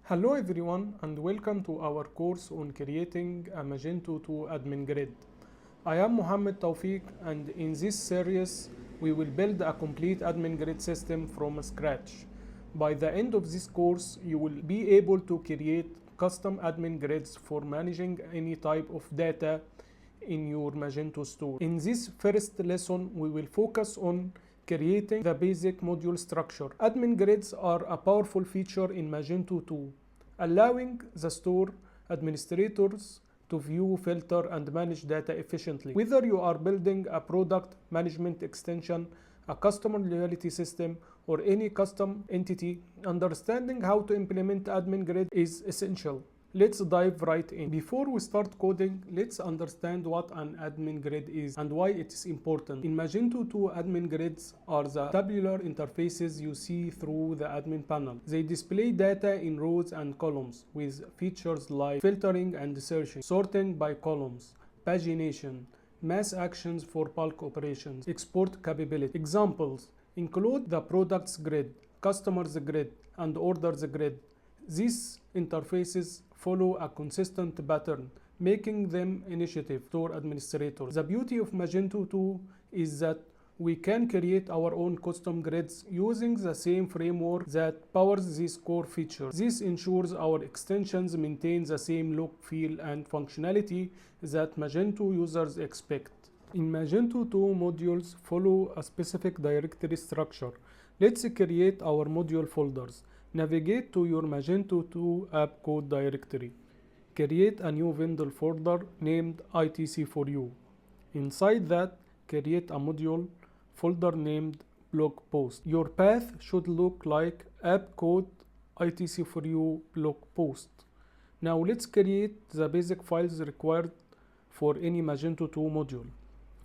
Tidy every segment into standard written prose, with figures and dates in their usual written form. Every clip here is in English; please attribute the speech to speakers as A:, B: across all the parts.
A: Hello everyone and welcome to our course on creating a Magento 2 admin grid. I am Mohammed Tawfiq, and in this series we will build a complete admin grid system from scratch. By the end of this course you will be able to create custom admin grids for managing any type of data in your Magento store. In this first lesson we will focus on creating the basic module structure. Admin grids are a powerful feature in Magento 2, allowing the store administrators to view, filter, and manage data efficiently. Whether you are building a product management extension, a customer loyalty system, or any custom entity, understanding how to implement admin grid is essential. Let's dive right in. Before we start coding, let's understand what an admin grid is and why it is important. In Magento 2, admin grids are the tabular interfaces you see through the admin panel. They display data in rows and columns with features like filtering and searching, sorting by columns, pagination, mass actions for bulk operations, export capability. Examples include the products grid, customers grid, and orders grid. These interfaces follow a consistent pattern, making them intuitive for administrators. The beauty of Magento 2 is that we can create our own custom grids using the same framework that powers these core features. This ensures our extensions maintain the same look, feel, and functionality that Magento users expect. In Magento 2, modules follow a specific directory structure. Let's create our module folders. Navigate to your Magento 2 app code directory. Create a new vendor folder named ITC4U. Inside that, create a module folder named blog post. Your path should look like app code ITC4U blog post. Now let's create the basic files required for any Magento 2 module.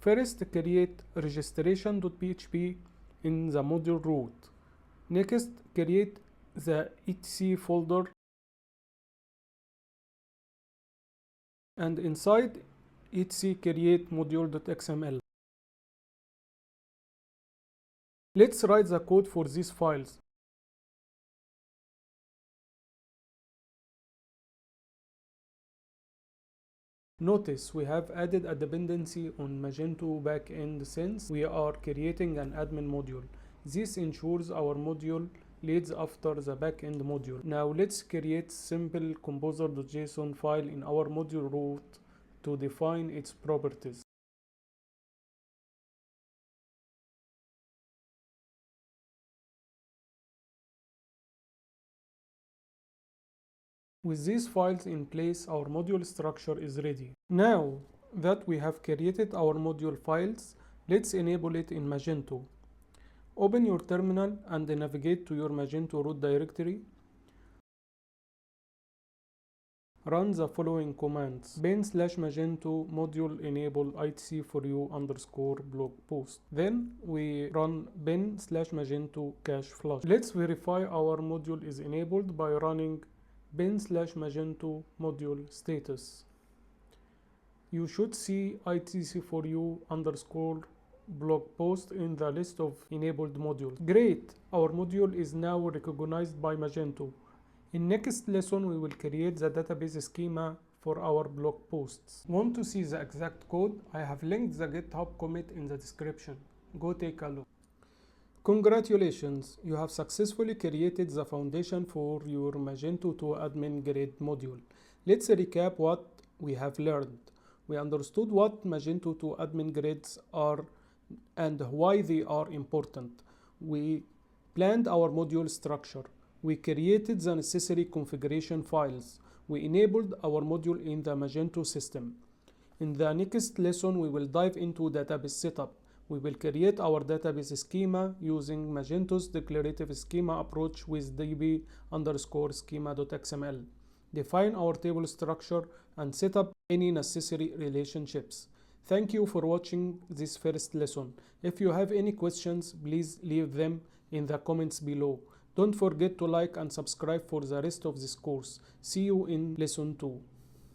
A: First, create registration.php in the module root. Next, create the etc folder, and inside etc create module.xml. Let's write the code for these files. Notice we have added a dependency on Magento backend since we are creating an admin module. This ensures our module leads after the backend module. Now let's create simple composer.json file in our module root to define its properties. With these files in place, our module structure is ready. Now that we have created our module files, let's enable it in Magento. Open your terminal and navigate to your Magento root directory. Run the following commands: bin/magento module enable etc4u underscore blog post. Then we run bin/magento cache flush. Let's verify our module is enabled by running bin/magento module status. You should see etc4u underscore blog post in the list of enabled modules. Great! Our module is now recognized by Magento. In next lesson we will create the database schema for our blog posts. Want to see the exact code? I have linked the GitHub commit in the description. Go take a look. Congratulations! You have successfully created the foundation for your Magento 2 admin grid module. Let's recap what we have learned. We understood what Magento 2 admin grids are and why they are important. We planned our module structure. We created the necessary configuration files. We enabled our module in the Magento system. In the next lesson, we will dive into database setup. We will create our database schema using Magento's declarative schema approach with db underscore schema.xml. Define our table structure and set up any necessary relationships. Thank you for watching this first lesson. If you have any questions, please leave them in the comments below. Don't forget to like and subscribe for the rest of this course. See you in lesson 2.